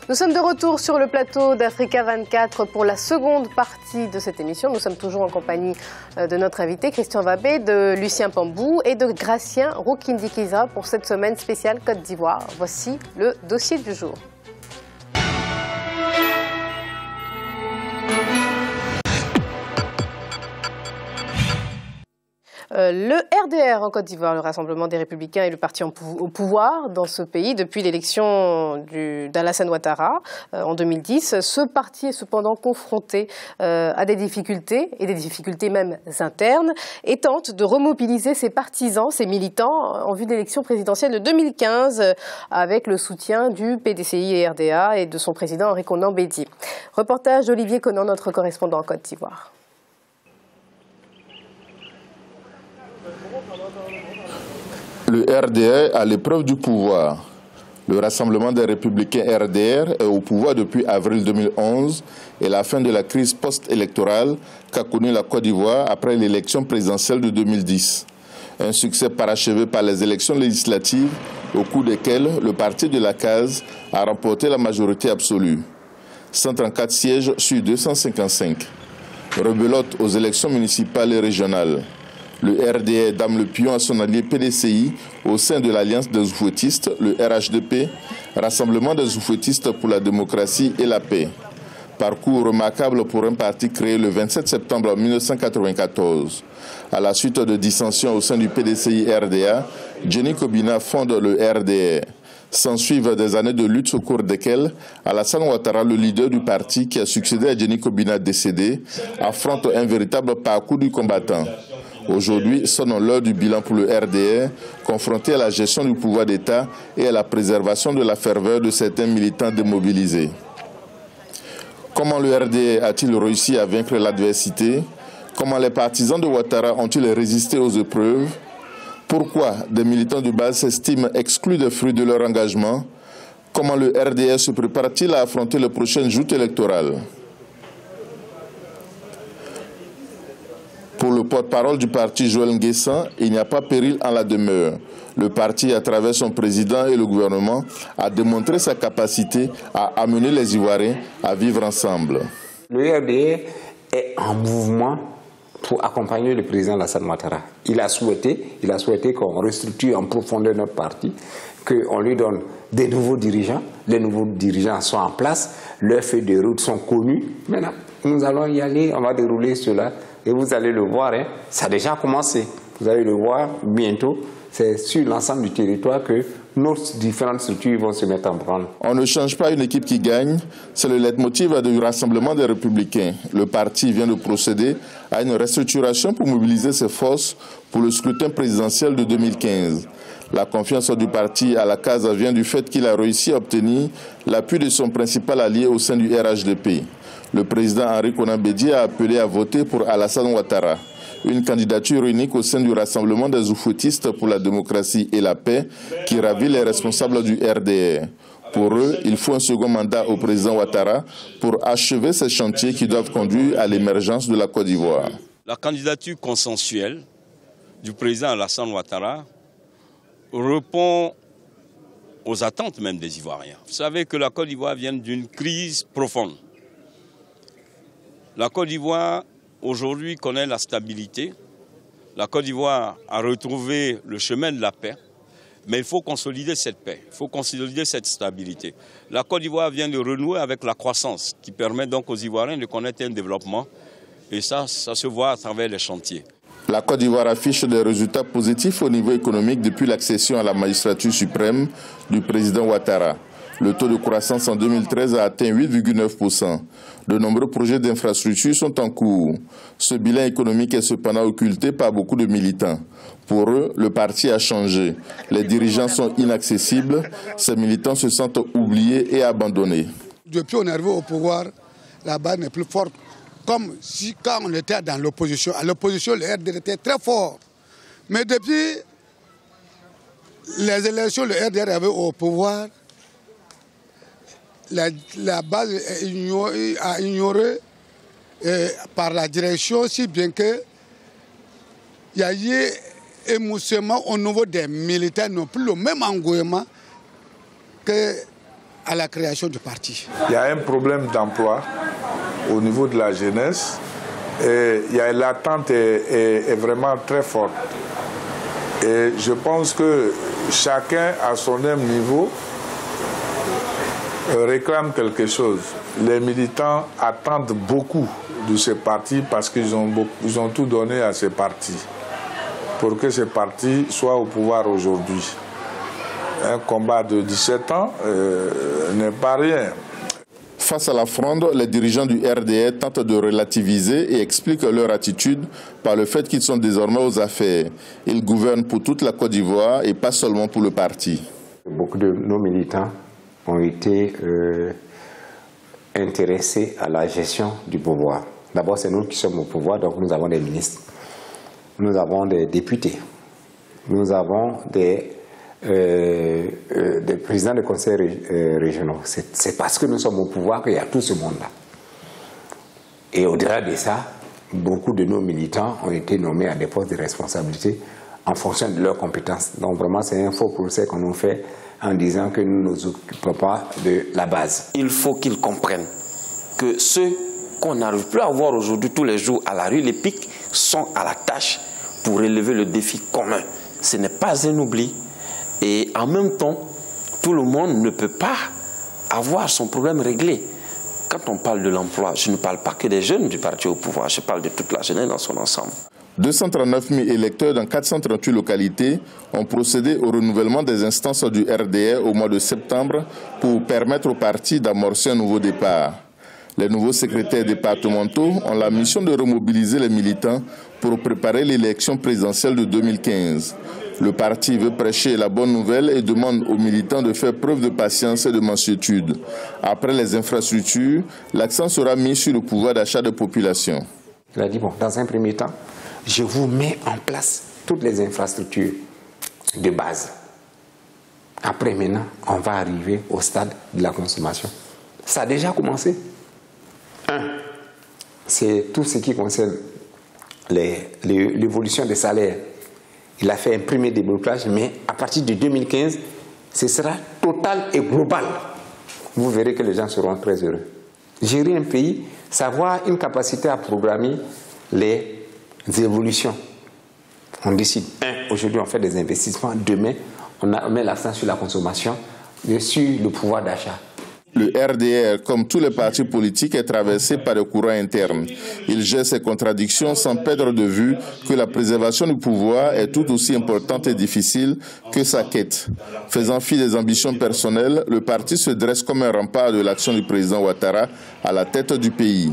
Nous sommes de retour sur le plateau d'Africa 24 pour la seconde partie de cette émission. Nous sommes toujours en compagnie de notre invité Christian Wabé, de Lucien Pambou et de Gratien Rukindi-Kiza pour cette semaine spéciale Côte d'Ivoire. Voici le dossier du jour. Le RDR en Côte d'Ivoire, le Rassemblement des Républicains, est le parti au pouvoir dans ce pays depuis l'élection d'Alassane Ouattara en 2010. Ce parti est cependant confronté à des difficultés, et des difficultés même internes, et tente de remobiliser ses partisans, ses militants, en vue de l'élection présidentielle de 2015, avec le soutien du PDCI et RDA et de son président Henri Konan Bédié. Reportage d'Olivier Conan, notre correspondant en Côte d'Ivoire. Le RDR à l'épreuve du pouvoir. Le Rassemblement des Républicains RDR est au pouvoir depuis avril 2011 et la fin de la crise post-électorale qu'a connue la Côte d'Ivoire après l'élection présidentielle de 2010. Un succès parachevé par les élections législatives au cours desquelles le parti de la case a remporté la majorité absolue. 134 sièges sur 255. Rebelote aux élections municipales et régionales. Le RDR dame le pion à son allié PDCI au sein de l'Alliance des Oufouettistes, le RHDP, Rassemblement des Oufouettistes pour la démocratie et la paix. Parcours remarquable pour un parti créé le 27 septembre 1994. À la suite de dissensions au sein du PDCI-RDA, Jenny Kobina fonde le RDR. S'ensuivent des années de lutte au cours desquelles Alassane Ouattara, le leader du parti qui a succédé à Jenny Kobina décédé, affronte un véritable parcours du combattant. Aujourd'hui, sonne l'heure du bilan pour le RDR, confronté à la gestion du pouvoir d'État et à la préservation de la ferveur de certains militants démobilisés. Comment le RDR a-t-il réussi à vaincre l'adversité? Comment les partisans de Ouattara ont-ils résisté aux épreuves? Pourquoi des militants de base s'estiment exclus des fruits de leur engagement? Comment le RDR se prépare-t-il à affronter les prochaines joutes électorales? Pour le porte-parole du parti Joël Nguessan, il n'y a pas péril en la demeure. Le parti, à travers son président et le gouvernement, a démontré sa capacité à amener les Ivoiriens à vivre ensemble. Le RDR est en mouvement pour accompagner le président Alassane Ouattara. Il a souhaité qu'on restructure en profondeur notre parti, qu'on lui donne des nouveaux dirigeants. Les nouveaux dirigeants sont en place, leurs feuilles de route sont connues. Maintenant, nous allons y aller, on va dérouler cela. Et vous allez le voir, hein, ça a déjà commencé. Vous allez le voir bientôt. C'est sur l'ensemble du territoire que nos différentes structures vont se mettre en branle. On ne change pas une équipe qui gagne. C'est le leitmotiv du Rassemblement des Républicains. Le parti vient de procéder à une restructuration pour mobiliser ses forces pour le scrutin présidentiel de 2015. La confiance du parti à la case vient du fait qu'il a réussi à obtenir l'appui de son principal allié au sein du RHDP. Le président Henri Konan Bédié a appelé à voter pour Alassane Ouattara. Une candidature unique au sein du Rassemblement des Oufouettistes pour la démocratie et la paix qui ravit les responsables du RDR. Pour eux, il faut un second mandat au président Ouattara pour achever ces chantiers qui doivent conduire à l'émergence de la Côte d'Ivoire. La candidature consensuelle du président Alassane Ouattara répond aux attentes même des Ivoiriens. Vous savez que la Côte d'Ivoire vient d'une crise profonde. La Côte d'Ivoire, aujourd'hui, connaît la stabilité. La Côte d'Ivoire a retrouvé le chemin de la paix. Mais il faut consolider cette paix, il faut consolider cette stabilité. La Côte d'Ivoire vient de renouer avec la croissance, qui permet donc aux Ivoiriens de connaître un développement. Et ça se voit à travers les chantiers. La Côte d'Ivoire affiche des résultats positifs au niveau économique depuis l'accession à la magistrature suprême du président Ouattara. Le taux de croissance en 2013 a atteint 8,9%. De nombreux projets d'infrastructures sont en cours. Ce bilan économique est cependant occulté par beaucoup de militants. Pour eux, le parti a changé. Les dirigeants sont inaccessibles. Ces militants se sentent oubliés et abandonnés. Depuis qu'on est arrivé au pouvoir, la base n'est plus forte. Comme si quand on était dans l'opposition. À l'opposition, le RDR était très fort. Mais depuis les élections, le RDR avait au pouvoir. La base a ignoré par la direction, si bien que il y a eu émoussement au niveau des militaires, n'ont plus le même engouement que à la création du parti. Il y a un problème d'emploi au niveau de la jeunesse et l'attente est vraiment très forte. Et je pense que chacun à son même niveau réclame quelque chose. Les militants attendent beaucoup de ces partis parce qu'ils ont tout donné à ces partis pour que ces partis soient au pouvoir aujourd'hui. Un combat de 17 ans n'est pas rien. Face à la fronde, les dirigeants du RDR tentent de relativiser et expliquent leur attitude par le fait qu'ils sont désormais aux affaires. Ils gouvernent pour toute la Côte d'Ivoire et pas seulement pour le parti. Beaucoup de nos militants ont été intéressés à la gestion du pouvoir. D'abord, c'est nous qui sommes au pouvoir, donc nous avons des ministres, nous avons des députés, nous avons des présidents de conseils régionaux. C'est parce que nous sommes au pouvoir qu'il y a tout ce monde-là. Et au-delà de ça, beaucoup de nos militants ont été nommés à des postes de responsabilité en fonction de leurs compétences. Donc vraiment, c'est un faux procès qu'on nous fait en disant que nous ne nous occupons pas de la base. Il faut qu'ils comprennent que ceux qu'on n'arrive plus à voir aujourd'hui tous les jours à la rue, les pics, sont à la tâche pour relever le défi commun. Ce n'est pas un oubli. Et en même temps, tout le monde ne peut pas avoir son problème réglé. Quand on parle de l'emploi, je ne parle pas que des jeunes du parti au pouvoir, je parle de toute la jeunesse dans son ensemble. 239 000 électeurs dans 438 localités ont procédé au renouvellement des instances du RDR au mois de septembre pour permettre au parti d'amorcer un nouveau départ. Les nouveaux secrétaires départementaux ont la mission de remobiliser les militants pour préparer l'élection présidentielle de 2015. Le parti veut prêcher la bonne nouvelle et demande aux militants de faire preuve de patience et de mansuétude. Après les infrastructures, l'accent sera mis sur le pouvoir d'achat des populations. Il a dit, bon, dans un premier temps, je vous mets en place toutes les infrastructures de base. Après, maintenant, on va arriver au stade de la consommation. Ça a déjà commencé. C'est tout ce qui concerne l'évolution des salaires. Il a fait un premier déblocage, mais à partir de 2015, ce sera total et global. Vous verrez que les gens seront très heureux. Gérer un pays, c'est avoir une capacité à programmer les évolutions. On décide, aujourd'hui on fait des investissements, demain on met l'accent sur la consommation et sur le pouvoir d'achat. Le RDR, comme tous les partis politiques, est traversé par des courants internes. Il gère ses contradictions sans perdre de vue que la préservation du pouvoir est tout aussi importante et difficile que sa quête. Faisant fi des ambitions personnelles, le parti se dresse comme un rempart de l'action du président Ouattara à la tête du pays.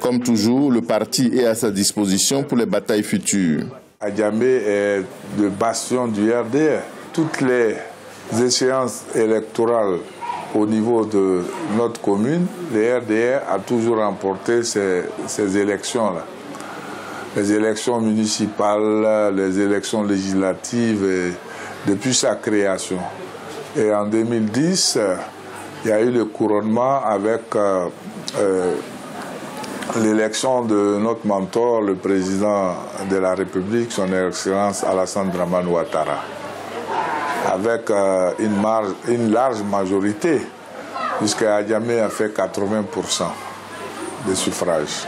Comme toujours, le parti est à sa disposition pour les batailles futures. Adjamé est le bastion du RDR. Toutes les échéances électorales au niveau de notre commune, le RDR a toujours remporté ces élections-là. Les élections municipales, les élections législatives, depuis sa création. Et en 2010, il y a eu le couronnement avec l'élection de notre mentor, le président de la République, son Excellence Alassane Dramane Ouattara, avec une large majorité, puisque Adjamé a fait 80% des suffrages.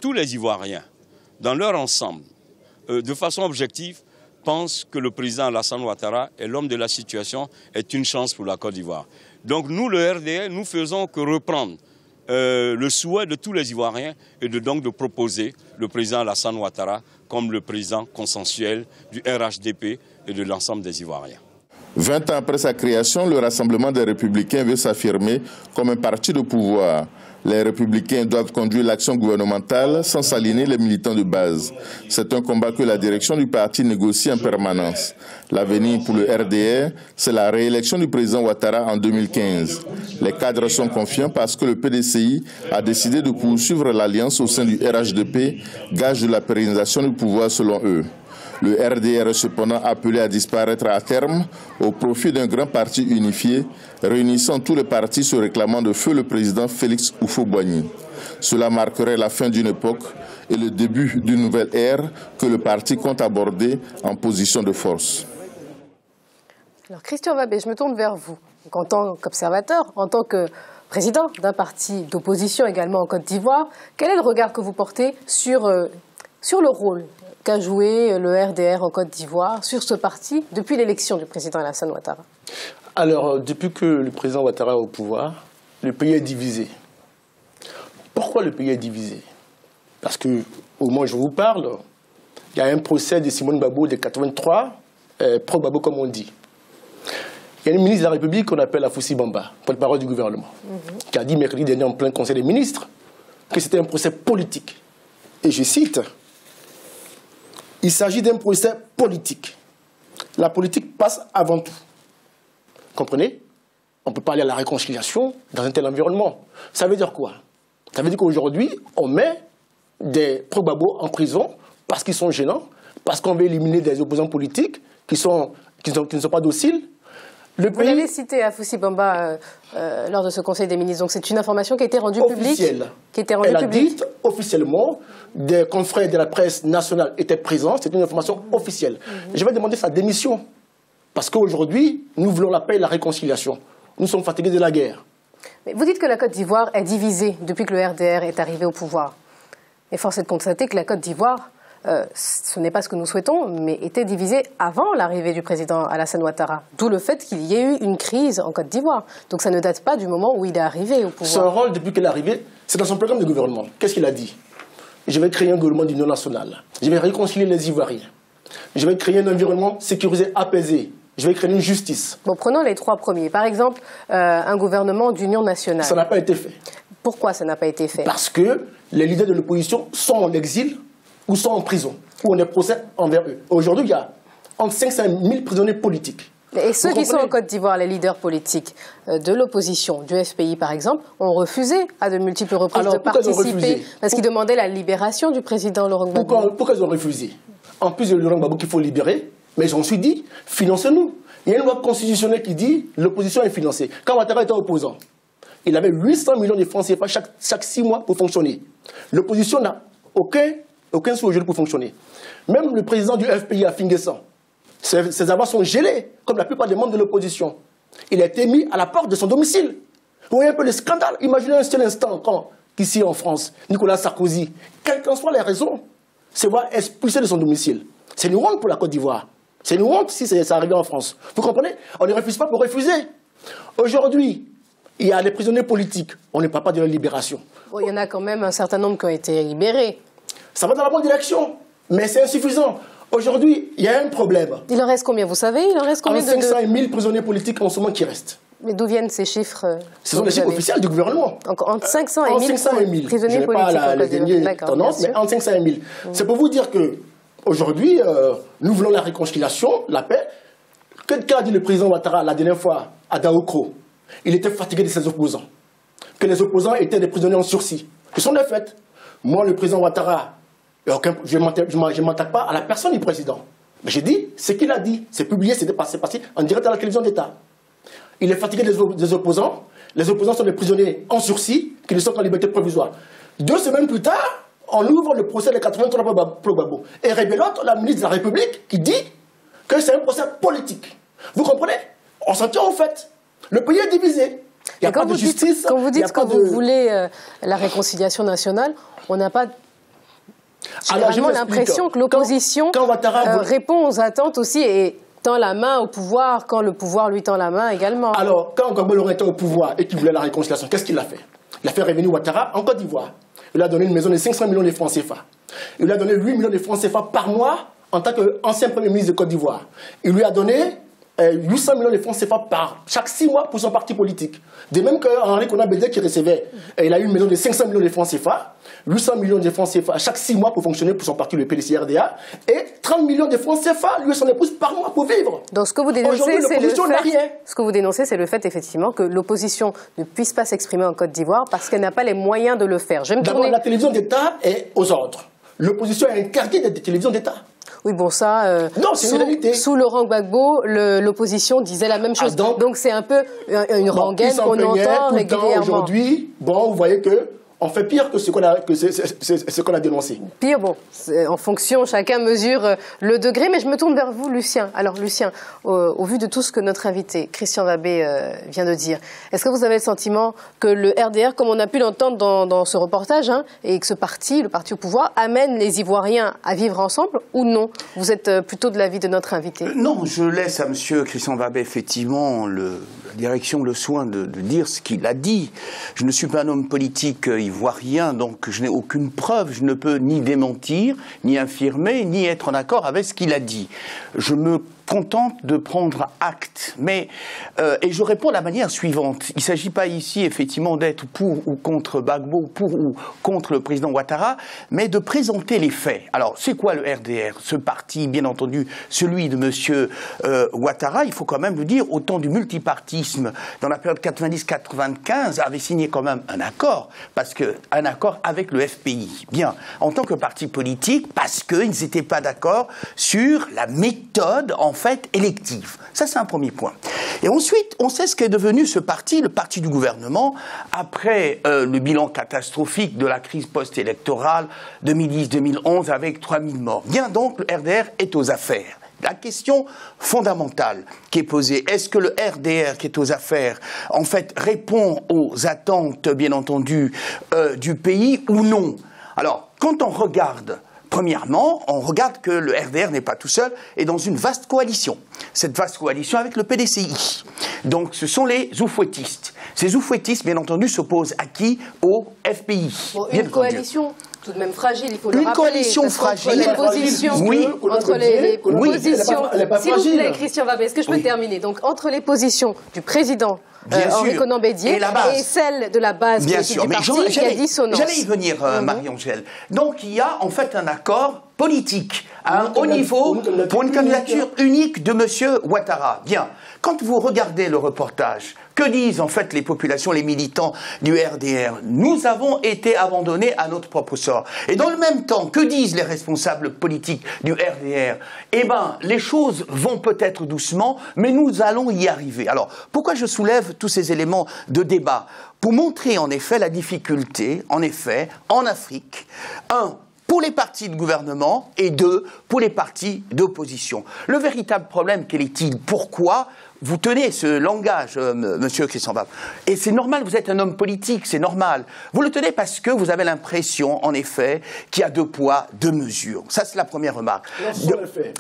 Tous les Ivoiriens, dans leur ensemble, de façon objective, pensent que le président Alassane Ouattara est l'homme de la situation, est une chance pour la Côte d'Ivoire. Donc nous, le RDR, nous faisons que reprendre le souhait de tous les Ivoiriens et donc de proposer le président Alassane Ouattara comme le président consensuel du RHDP et de l'ensemble des Ivoiriens. 20 ans après sa création, le Rassemblement des Républicains veut s'affirmer comme un parti de pouvoir. Les Républicains doivent conduire l'action gouvernementale sans s'aligner les militants de base. C'est un combat que la direction du parti négocie en permanence. L'avenir pour le RDR, c'est la réélection du président Ouattara en 2015. Les cadres sont confiants parce que le PDCI a décidé de poursuivre l'alliance au sein du RHDP, gage de la pérennisation du pouvoir selon eux. Le RDR est cependant appelé à disparaître à terme au profit d'un grand parti unifié, réunissant tous les partis se réclamant de feu le président Félix Houphouët-Boigny. Cela marquerait la fin d'une époque et le début d'une nouvelle ère que le parti compte aborder en position de force. Alors Christian Wabé, je me tourne vers vous. en tant qu'observateur, en tant que président d'un parti d'opposition également en Côte d'Ivoire, quel est le regard que vous portez sur le rôle qu'a joué le RDR en Côte d'Ivoire sur ce parti depuis l'élection du président Alassane Ouattara? Alors, depuis que le président Ouattara est au pouvoir, le pays est divisé. Pourquoi le pays est divisé? Parce qu'au moment où je vous parle, il y a un procès de Simone Gbagbo de 83, pro-Gbagbo comme on dit. Il y a une ministre de la République qu'on appelle Afousi Bamba, porte-parole du gouvernement, qui a dit mercredi dernier en plein conseil des ministres que c'était un procès politique. Et je cite, « Il s'agit d'un procès politique. La politique passe avant tout. » Comprenez? On ne peut pas aller à la réconciliation dans un tel environnement. Ça veut dire quoi? Ça veut dire qu'aujourd'hui, on met des pro-Gbagbo en prison parce qu'ils sont gênants, parce qu'on veut éliminer des opposants politiques qui ne sont pas dociles. Vous l'avez cité Afousi Bamba lors de ce Conseil des ministres. Donc c'est une information qui a été rendue publique. Elle a dit officiellement, des confrères de la presse nationale étaient présents. C'est une information officielle. Je vais demander sa démission. Parce qu'aujourd'hui, nous voulons la paix et la réconciliation. Nous sommes fatigués de la guerre. Mais vous dites que la Côte d'Ivoire est divisée depuis que le RDR est arrivé au pouvoir. Et force est de constater que la Côte d'Ivoire, ce n'est pas ce que nous souhaitons, mais était divisée avant l'arrivée du président Alassane Ouattara. D'où le fait qu'il y ait eu une crise en Côte d'Ivoire. Donc ça ne date pas du moment où il est arrivé au pouvoir. Son rôle depuis qu'il est arrivé, c'est dans son programme de gouvernement. Qu'est-ce qu'il a dit? Je vais créer un gouvernement d'union nationale. Je vais réconcilier les Ivoiriens. Je vais créer un environnement sécurisé, apaisé. Je vais créer une justice. Bon, prenons les trois premiers. Par exemple, un gouvernement d'union nationale. Ça n'a pas été fait. Pourquoi ça n'a pas été fait? Parce que les leaders de l'opposition sont en exil ou sont en prison, où on est procès envers eux. Aujourd'hui, il y a entre 500 000 prisonniers politiques. Et ceux qui sont en Côte d'Ivoire, les leaders politiques de l'opposition, du FPI par exemple, ont refusé à de multiples reprises de participer parce qu'ils demandaient la libération du président Laurent Gbagbo. Pourquoi ils ont refusé? En plus de Laurent Gbagbo qu'il faut libérer, mais j'en suis dit, financez-nous. Il y a une loi constitutionnelle qui dit l'opposition est financée. Quand Ouattara était opposant, il avait 800 millions de francs CFA chaque 6 mois pour fonctionner. L'opposition n'a aucun sou aujourd'hui pour fonctionner. Même le président du FPI à Finguessan, ses avoirs sont gelés, comme la plupart des membres de l'opposition. Il a été mis à la porte de son domicile. Vous voyez un peu le scandale. Imaginez un seul instant quand, ici en France, Nicolas Sarkozy, quelles qu'en soient les raisons, se voit expulsé de son domicile. C'est une honte pour la Côte d'Ivoire. C'est une honte si ça arrivait en France. Vous comprenez? On ne refuse pas pour refuser. Aujourd'hui, il y a les prisonniers politiques. On ne parle pas de leur libération. Bon, il y en a quand même un certain nombre qui ont été libérés. Ça va dans la bonne direction, mais c'est insuffisant. Aujourd'hui, il y a un problème. Il en reste combien, vous savez? Il en reste combien? 500 000 prisonniers politiques en ce moment qui restent. Mais d'où viennent ces chiffres? Ce sont les chiffres officiels du gouvernement. Donc, entre 500 et 1000 prisonniers politiques. Je n'ai pas les dernières tendances, mais entre 500 et 1000. C'est pour vous dire que aujourd'hui, nous voulons la réconciliation, la paix. Qu'a dit le président Ouattara la dernière fois à Daokro? Il était fatigué de ses opposants. Que les opposants étaient des prisonniers en sursis. Ce sont des faits. Moi, le président Ouattara, je ne m'attaque pas à la personne du président. Mais j'ai dit ce qu'il a dit. C'est publié, c'est passé en direct à la télévision d'État. Il est fatigué des opposants. Les opposants sont des prisonniers en sursis qui ne sont qu'en liberté provisoire. 2 semaines plus tard, on ouvre le procès des 83 pro-Gbagbo. Et révélote la ministre de la République qui dit que c'est un procès politique. Vous comprenez? On s'en tient au fait. Le pays est divisé. Il n'y a pas de justice. Quand vous dites que vous voulez la réconciliation nationale, on n'a pas généralement l'impression que l'opposition répond aux attentes aussi et tend la main au pouvoir quand le pouvoir lui tend la main également. Alors, quand Gbagbo était au pouvoir et qu'il voulait la réconciliation, qu'est-ce qu'il a fait? Il a fait revenir Ouattara en Côte d'Ivoire. Il lui a donné une maison de 500 millions de francs CFA. Il lui a donné 8 millions de francs CFA par mois en tant qu'ancien Premier ministre de Côte d'Ivoire. Il lui a donné 800 millions de francs CFA par chaque 6 mois pour son parti politique. De même qu'Henri Konan Bédié qui recevait, il a eu une maison de 500 millions de francs CFA, 800 millions de francs CFA chaque 6 mois pour fonctionner pour son parti, le PDC-RDA, et 30 millions de francs CFA, lui et son épouse, par mois pour vivre. Donc ce que vous dénoncez, c'est le fait effectivement que l'opposition ne puisse pas s'exprimer en Côte d'Ivoire parce qu'elle n'a pas les moyens de le faire. D'abord, la télévision d'État est aux ordres. L'opposition est interdite d'être télévision d'État. Oui, bon, ça, non, c'est une réalité. Sous Laurent Gbagbo, l'opposition disait la même chose. Donc c'est un peu une rengaine qu'on entend régulièrement. Aujourd'hui, bon, vous voyez que on fait pire que ce qu'on a dénoncé. Pire, bon, en fonction, chacun mesure le degré, mais je me tourne vers vous, Lucien. Alors, Lucien, au vu de tout ce que notre invité, Christian Wabé, vient de dire, est-ce que vous avez le sentiment que le RDR, comme on a pu l'entendre dans ce reportage, hein, et que ce parti, le parti au pouvoir, amène les Ivoiriens à vivre ensemble ou non? Vous êtes plutôt de l'avis de notre invité. Non, je laisse à M. Christian Wabé, effectivement, la direction, le soin de dire ce qu'il a dit. Je ne suis pas un homme politique ivoirien, donc je n'ai aucune preuve. Je ne peux ni démentir, ni infirmer, ni être en accord avec ce qu'il a dit. Je me contente de prendre acte. Et je réponds de la manière suivante. Il ne s'agit pas ici, effectivement, d'être pour ou contre Gbagbo, pour ou contre le président Ouattara, mais de présenter les faits. Alors, c'est quoi le RDR? Ce parti, bien entendu, celui de M. Ouattara, il faut quand même le dire, au temps du multipartisme, dans la période 90-95, avait signé quand même un accord, un accord avec le FPI. Bien, en tant que parti politique, parce qu'ils n'étaient pas d'accord sur la méthode, en fait, élective. Ça, c'est un premier point. Et ensuite, on sait ce qu'est devenu ce parti, le parti du gouvernement, après le bilan catastrophique de la crise post-électorale 2010-2011 avec 3000 morts. Bien, donc, le RDR est aux affaires. La question fondamentale qui est posée, est-ce que le RDR qui est aux affaires, en fait, répond aux attentes, bien entendu, du pays ou non? Alors, quand on regarde, premièrement, on regarde que le RDR n'est pas tout seul et dans une vaste coalition. Cette vaste coalition avec le PDCI. Donc, ce sont les oufouettistes. Ces oufouettistes, bien entendu, s'opposent à qui? Au FPI. Bon, une coalition tout de même fragile, il faut le rappeler. Une coalition fragile. Les positions, oui. Entre les positions. S'il vous plaît, Christian Wabé, est-ce que je peux terminer? Donc, entre les positions du président Henri Konan Bédié et celle de la base bien politique sûr, du parti, il y a dissonance. J'allais y venir, Marie-Angèle. Donc, il y a en fait un accord politique à un haut niveau pour une candidature unique de M. Ouattara. Bien. Quand vous regardez le reportage, que disent en fait les populations, les militants du RDR? Nous avons été abandonnés à notre propre sort. Et dans le même temps, que disent les responsables politiques du RDR? Eh bien, les choses vont peut-être doucement, mais nous allons y arriver. Alors, pourquoi je soulève tous ces éléments de débat? Pour montrer en effet la difficulté, en effet, en Afrique, pour les partis de gouvernement et 2, pour les partis d'opposition. Le véritable problème, quel est-il? Pourquoi vous tenez ce langage, monsieur Christian Wabé? Et c'est normal, vous êtes un homme politique, c'est normal. Vous le tenez parce que vous avez l'impression, en effet, qu'il y a 2 poids, 2 mesures. Ça, c'est la première remarque.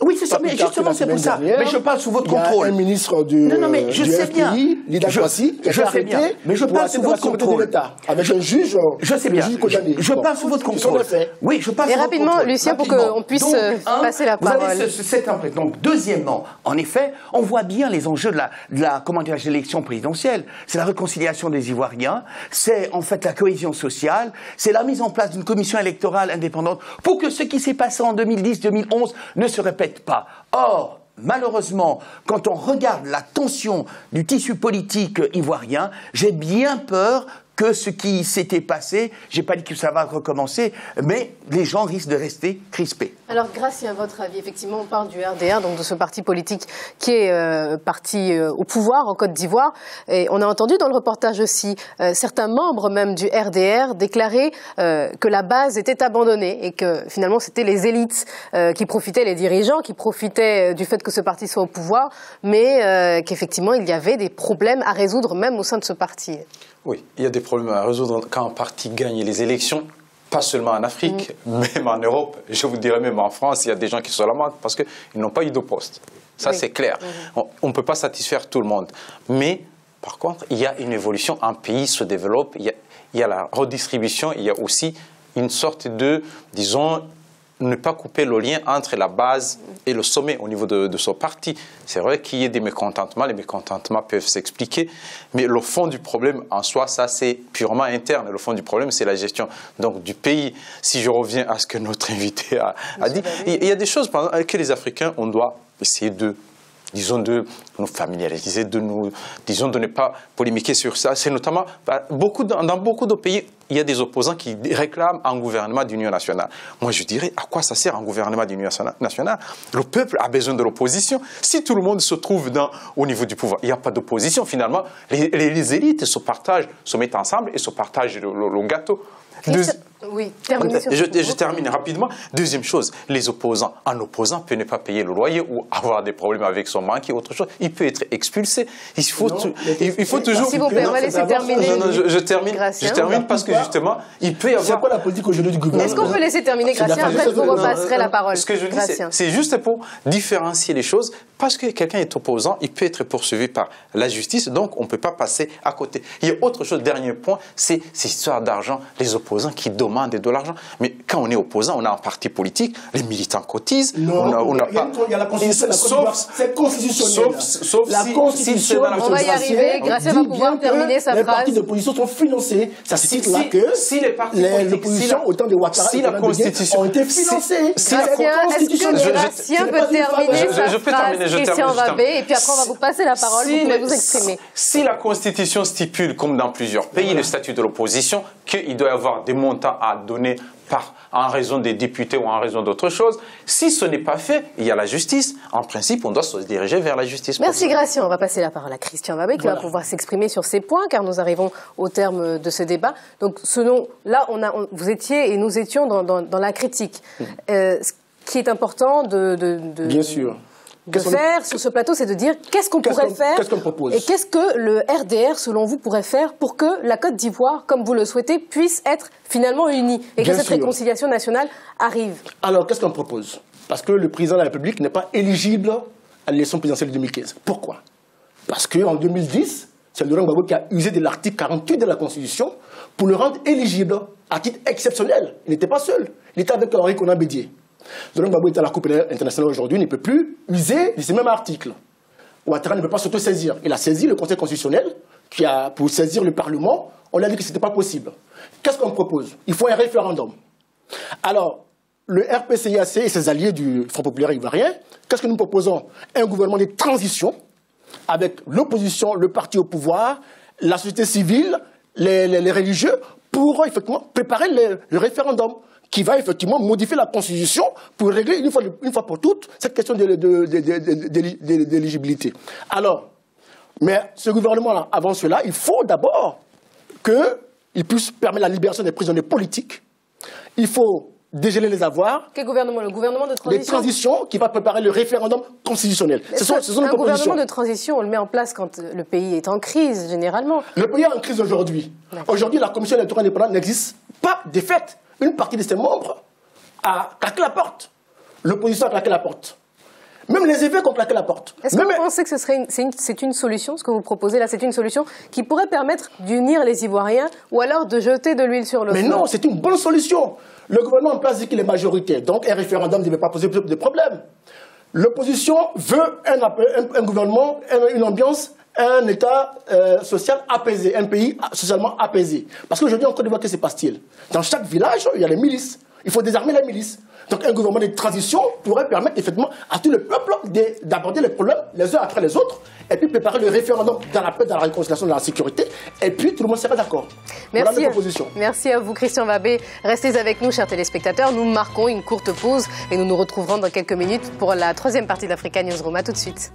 Oui, c'est ça, mais justement, c'est pour ça. Mais je parle sous votre contrôle. Il y a un ministre du FPI, Lida Kwasi, qui a été arrêté mais je parle sous votre contrôle. Avec un juge. Je sais bien. Je parle sous votre contrôle. Oui, je parle sous votre contrôle. Et rapidement, Lucien, pour qu'on puisse passer la parole. Vous avez cette impression. Donc, deuxièmement, en effet, on voit bien les enjeux de l'élection présidentielle. C'est la réconciliation des Ivoiriens, c'est en fait la cohésion sociale, c'est la mise en place d'une commission électorale indépendante pour que ce qui s'est passé en 2010-2011 ne se répète pas. Or, malheureusement, quand on regarde la tension du tissu politique ivoirien, j'ai bien peur que ce qui s'était passé, j'ai pas dit que ça va recommencer, mais les gens risquent de rester crispés. Alors, Gracie, à votre avis, effectivement, on parle du RDR, donc de ce parti politique qui est parti au pouvoir en Côte d'Ivoire. Et on a entendu dans le reportage aussi certains membres même du RDR déclarer que la base était abandonnée et que finalement c'était les élites qui profitaient, les dirigeants qui profitaient du fait que ce parti soit au pouvoir, mais qu'effectivement il y avait des problèmes à résoudre même au sein de ce parti. Oui, il y a des problèmes à résoudre quand un parti gagne les élections, pas seulement en Afrique, même en Europe, je vous dirais même en France, il y a des gens qui sont là parce qu'ils n'ont pas eu de poste. Ça, c'est clair. On ne peut pas satisfaire tout le monde. Mais, par contre, il y a une évolution, un pays se développe, il y a la redistribution, il y a aussi une sorte de, disons, ne pas couper le lien entre la base et le sommet au niveau de son parti. C'est vrai qu'il y ait des mécontentements, les mécontentements peuvent s'expliquer, mais le fond du problème en soi, ça c'est purement interne. Le fond du problème, c'est la gestion donc, du pays. Si je reviens à ce que notre invité a dit, il y a des choses que les Africains, on doit essayer de, disons, de nous familiariser, de ne pas polémiquer sur ça. C'est notamment, dans beaucoup de pays, il y a des opposants qui réclament un gouvernement d'union nationale. Moi, je dirais, à quoi ça sert un gouvernement d'union nationale? Le peuple a besoin de l'opposition. Si tout le monde se trouve au niveau du pouvoir, il n'y a pas d'opposition. Finalement, les élites se mettent ensemble et se partagent le gâteau. Oui, terminez sur je termine rapidement. Deuxième chose, les opposants, un opposant peut ne pas payer le loyer ou avoir des problèmes avec son banquier ou autre chose. Il peut être expulsé. Il faut toujours... S'il vous plaît, on va laisser terminer. Je termine parce que justement, il peut y avoir... C'est quoi la politique aujourd'hui du gouvernement? Est-ce qu'on peut laisser terminer, Gratien? Après, je vous repasserai la parole. Ce que je dis, c'est juste pour différencier les choses. Parce que quelqu'un est opposant, il peut être poursuivi par la justice, donc on ne peut pas passer à côté. Il y a autre chose, dernier point, c'est ces histoires d'argent, les opposants qui demandent de l'argent. Mais quand on est opposant, on a un parti politique, les militants cotisent, on n'a pas... Il y a la Constitution, c'est constitutionnel. Sauf la Constitution, on va y arriver, Gratien va pouvoir terminer sa phrase. Les partis d'opposition sont financés. Ça cite là que l'opposition, autant de Ouattara et de Constitution ont été financés. Est-ce que Gratien peut terminer sa phrase, Christian Vabé, et puis après on va vous passer la parole, vous pouvez vous exprimer. Si la Constitution stipule, comme dans plusieurs pays, le statut de l'opposition, qu'il doit y avoir des montants à donner en raison des députés ou en raison d'autre chose, si ce n'est pas fait, il y a la justice. En principe, on doit se diriger vers la justice. Merci Gratien. On va passer la parole à Christian Vabé qui va pouvoir s'exprimer sur ces points, car nous arrivons au terme de ce débat. Donc, vous étiez et nous étions dans la critique. Ce qui est important Bien sûr. de faire sur ce plateau, c'est de dire qu'est-ce qu'on pourrait faire et qu'est-ce que le RDR, selon vous, pourrait faire pour que la Côte d'Ivoire, comme vous le souhaitez, puisse être finalement unie et que cette réconciliation nationale arrive. Alors, qu'est-ce qu'on propose? Parce que le président de la République n'est pas éligible à l'élection présidentielle de 2015. Pourquoi? Parce qu'en 2010, c'est Laurent Gbagbo qui a usé de l'article 48 de la Constitution pour le rendre éligible à titre exceptionnel. Il n'était pas seul. Il était avec Henri Konan Bédié. Laurent Gbagbo est à la Coupe internationale aujourd'hui, il ne peut plus user de ces mêmes articles. Ouattara ne peut pas s'auto-saisir. Il a saisi le Conseil constitutionnel pour saisir le Parlement. On lui a dit que ce n'était pas possible. Qu'est-ce qu'on propose? Il faut un référendum. Alors, le RPCIAC et ses alliés du Front populaire ivoirien, qu'est-ce que nous proposons? Un gouvernement de transition avec l'opposition, le parti au pouvoir, la société civile, les religieux, pour effectivement préparer le référendum qui va effectivement modifier la Constitution pour régler une fois pour toutes cette question d'éligibilité. Alors, mais ce gouvernement-là, avant cela, il faut d'abord qu'il puisse permettre la libération des prisonniers politiques. Il faut dégeler les avoirs. Quel gouvernement? Le gouvernement de transition? Les transitions qui va préparer le référendum constitutionnel. Ce sont nos propositions. Un gouvernement de transition, on le met en place quand le pays est en crise, généralement. Le pays est en crise aujourd'hui. Aujourd'hui, la Commission électorale indépendante n'existe pas de fait. Une partie de ses membres a claqué la porte. L'opposition a claqué la porte. Même les évêques ont claqué la porte. Est-ce que vous pensez que c'est une solution, ce que vous proposez là, c'est une solution qui pourrait permettre d'unir les Ivoiriens ou alors de jeter de l'huile sur le feu? Mais non, c'est une bonne solution. Le gouvernement en place dit qu'il est majoritaire, donc un référendum ne devait pas poser de problème. L'opposition veut un gouvernement, une ambiance, un État social apaisé, un pays socialement apaisé. Parce qu'aujourd'hui, en Côte d'Ivoire, que se passe-t-il? Dans chaque village, il y a les milices. Il faut désarmer les milices. Donc un gouvernement de transition pourrait permettre effectivement à tout le peuple d'aborder les problèmes les uns après les autres et puis préparer le référendum dans la paix, dans la réconciliation, dans la sécurité et puis tout le monde sera d'accord. Voilà mes propositions. Merci à vous Christian Vabé. Restez avec nous chers téléspectateurs. Nous marquons une courte pause et nous nous retrouverons dans quelques minutes pour la troisième partie d'Africa Newsroom. À tout de suite.